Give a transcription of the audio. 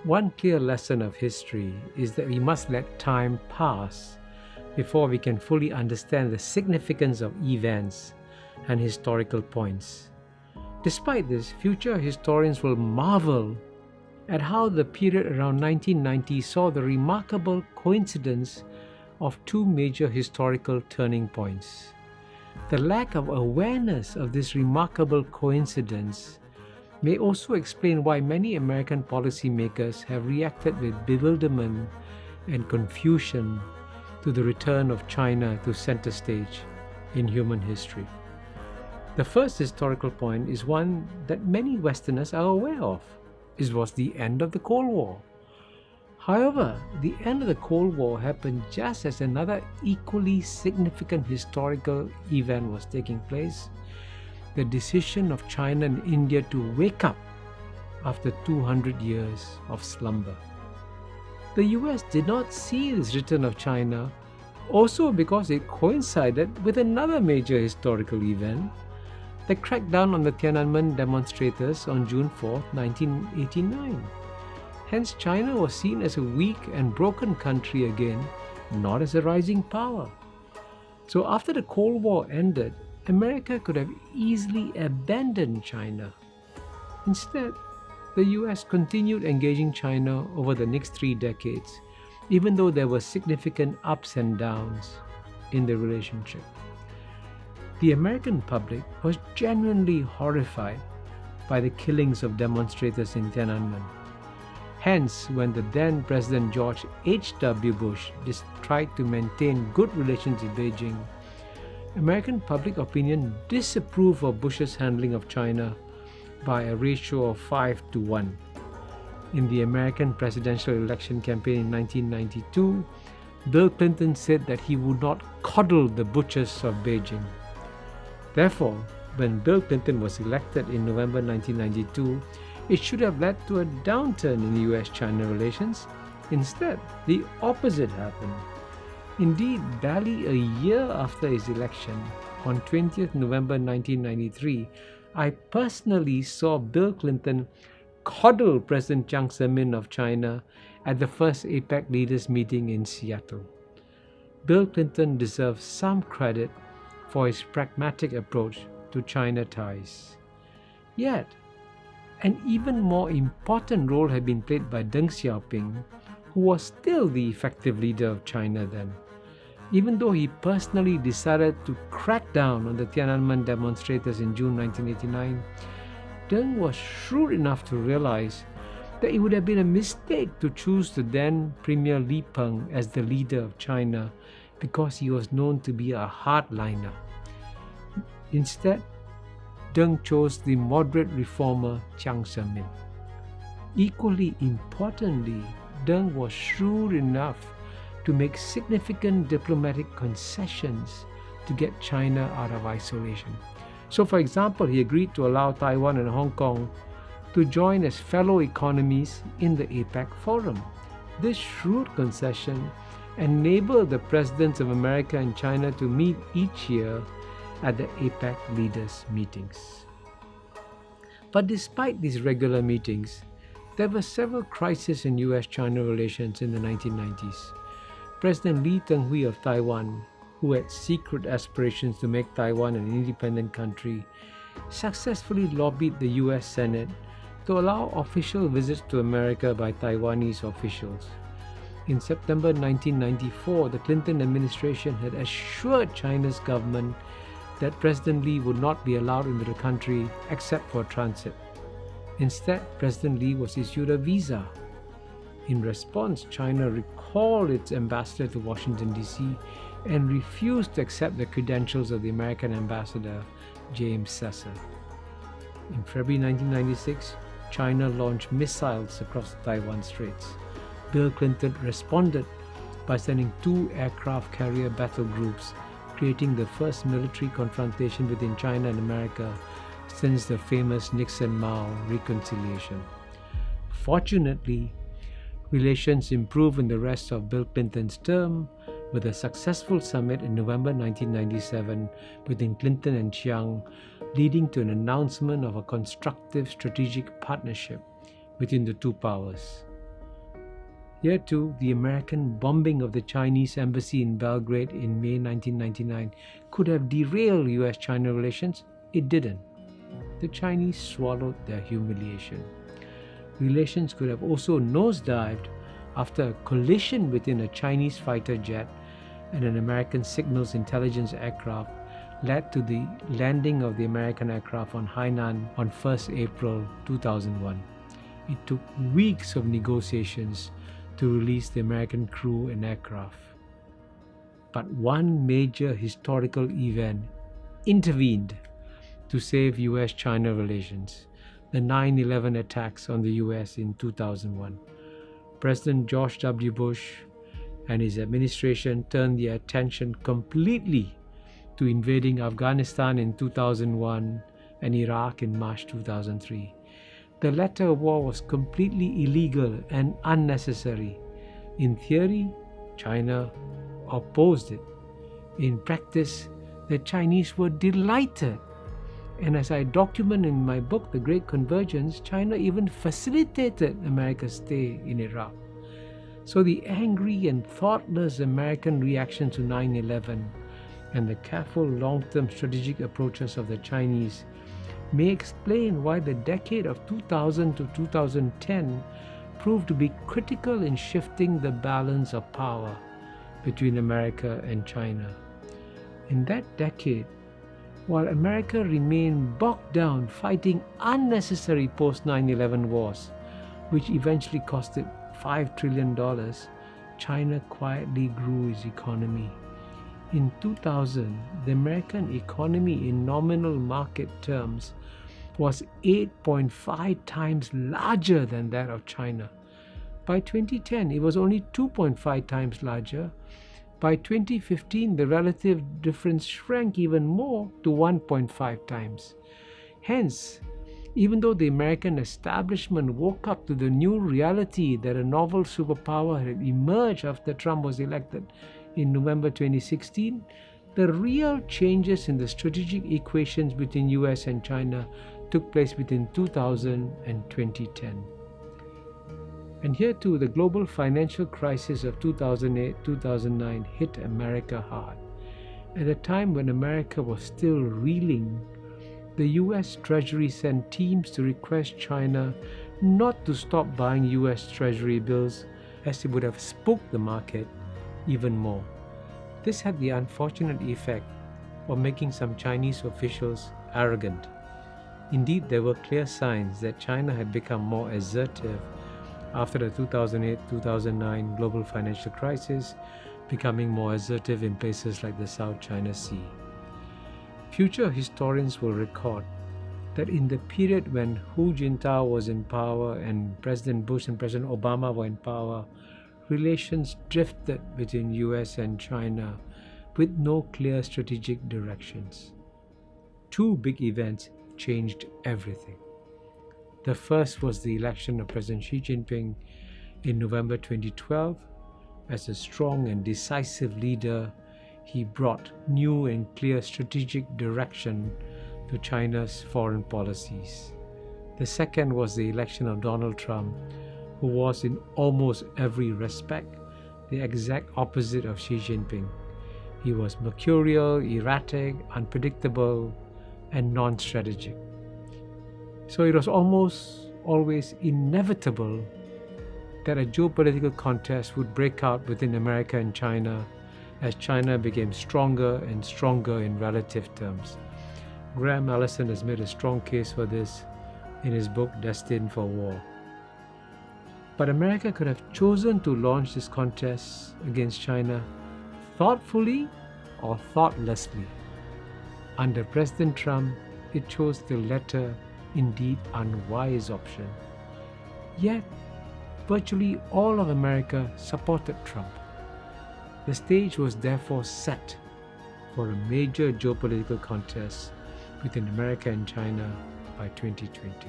One clear lesson of history is that we must let time pass before we can fully understand the significance of events and historical points. Despite this, future historians will marvel at how the period around 1990 saw the remarkable coincidence of two major historical turning points. The lack of awareness of this remarkable coincidence may also explain why many American policymakers have reacted with bewilderment and confusion to the return of China to center stage in human history. The first historical point is one that many Westerners are aware of. It was the end of the Cold War. However, the end of the Cold War happened just as another equally significant historical event was taking place: the decision of China and India to wake up after 200 years of slumber. The US did not see this return of China also because it coincided with another major historical event, the crackdown on the Tiananmen demonstrators on June 4, 1989. Hence, China was seen as a weak and broken country again, not as a rising power. So after the Cold War ended, America could have easily abandoned China. Instead, the US continued engaging China over the next 3 decades, even though there were significant ups and downs in the relationship. The American public was genuinely horrified by the killings of demonstrators in Tiananmen. Hence, when the then President George H.W. Bush tried to maintain good relations with Beijing, American public opinion disapproved of Bush's handling of China by a ratio of 5-1. In the American presidential election campaign in 1992, Bill Clinton said that he would not coddle the butchers of Beijing. Therefore, when Bill Clinton was elected in November 1992, it should have led to a downturn in US-China relations. Instead, the opposite happened. Indeed, barely a year after his election, on 20th November 1993, I personally saw Bill Clinton coddle President Jiang Zemin of China at the first APEC leaders meeting in Seattle. Bill Clinton deserves some credit for his pragmatic approach to China ties. Yet, an even more important role had been played by Deng Xiaoping, who was still the effective leader of China then. Even though he personally decided to crack down on the Tiananmen demonstrators in June 1989, Deng was shrewd enough to realize that it would have been a mistake to choose the then Premier Li Peng as the leader of China because he was known to be a hardliner. Instead, Deng chose the moderate reformer Jiang Zemin. Equally importantly, Deng was shrewd enough to make significant diplomatic concessions to get China out of isolation. So, for example, he agreed to allow Taiwan and Hong Kong to join as fellow economies in the APEC forum. This shrewd concession enabled the presidents of America and China to meet each year at the APEC leaders' meetings. But despite these regular meetings, there were several crises in US-China relations in the 1990s. President Lee Teng-hui of Taiwan, who had secret aspirations to make Taiwan an independent country, successfully lobbied the US Senate to allow official visits to America by Taiwanese officials. In September 1994, the Clinton administration had assured China's government that President Lee would not be allowed into the country except for transit. Instead, President Lee was issued a visa. In response, China recalled its ambassador to Washington, D.C. and refused to accept the credentials of the American ambassador, James Sesser. In February 1996, China launched missiles across the Taiwan Straits. Bill Clinton responded by sending 2 aircraft carrier battle groups, creating the first military confrontation between China and America since the famous Nixon-Mao reconciliation. Fortunately, relations improved in the rest of Bill Clinton's term with a successful summit in November 1997 between Clinton and Chiang, leading to an announcement of a constructive strategic partnership between the two powers. Here too, the American bombing of the Chinese embassy in Belgrade in May 1999 could have derailed US-China relations. It didn't. The Chinese swallowed their humiliation. Relations could have also nosedived after a collision between a Chinese fighter jet and an American signals intelligence aircraft led to the landing of the American aircraft on Hainan on 1st April 2001. It took weeks of negotiations to release the American crew and aircraft. But one major historical event intervened to save US-China relations: the 9/11 attacks on the US in 2001. President George W. Bush and his administration turned their attention completely to invading Afghanistan in 2001 and Iraq in March 2003. The latter war was completely illegal and unnecessary. In theory, China opposed it. In practice, the Chinese were delighted. And as I document in my book, The Great Convergence, China even facilitated America's stay in Iraq. So the angry and thoughtless American reaction to 9/11 and the careful long-term strategic approaches of the Chinese may explain why the decade of 2000 to 2010 proved to be critical in shifting the balance of power between America and China. In that decade, while America remained bogged down fighting unnecessary post-9/11 wars, which eventually cost it $5 trillion, China quietly grew its economy. In 2000, the American economy in nominal market terms was 8.5 times larger than that of China. By 2010, it was only 2.5 times larger. By 2015, the relative difference shrank even more to 1.5 times. Hence, even though the American establishment woke up to the new reality that a novel superpower had emerged after Trump was elected in November 2016, the real changes in the strategic equations between US and China took place between 2000 and 2010. And here too, the global financial crisis of 2008-2009 hit America hard. At a time when America was still reeling, the US Treasury sent teams to request China not to stop buying US Treasury bills, as it would have spooked the market even more. This had the unfortunate effect of making some Chinese officials arrogant. Indeed, there were clear signs that China had become more assertive after the 2008-2009 global financial crisis, becoming more assertive in places like the South China Sea. Future historians will record that in the period when Hu Jintao was in power and President Bush and President Obama were in power, relations drifted between US and China with no clear strategic directions. Two big events changed everything. The first was the election of President Xi Jinping in November 2012. As a strong and decisive leader, he brought new and clear strategic direction to China's foreign policies. The second was the election of Donald Trump, who was in almost every respect the exact opposite of Xi Jinping. He was mercurial, erratic, unpredictable, and non-strategic. So it was almost always inevitable that a geopolitical contest would break out within America and China as China became stronger and stronger in relative terms. Graham Allison has made a strong case for this in his book Destined for War. But America could have chosen to launch this contest against China thoughtfully or thoughtlessly. Under President Trump, it chose the latter, indeed unwise option. Yet, virtually all of America supported Trump. The stage was therefore set for a major geopolitical contest between America and China by 2020.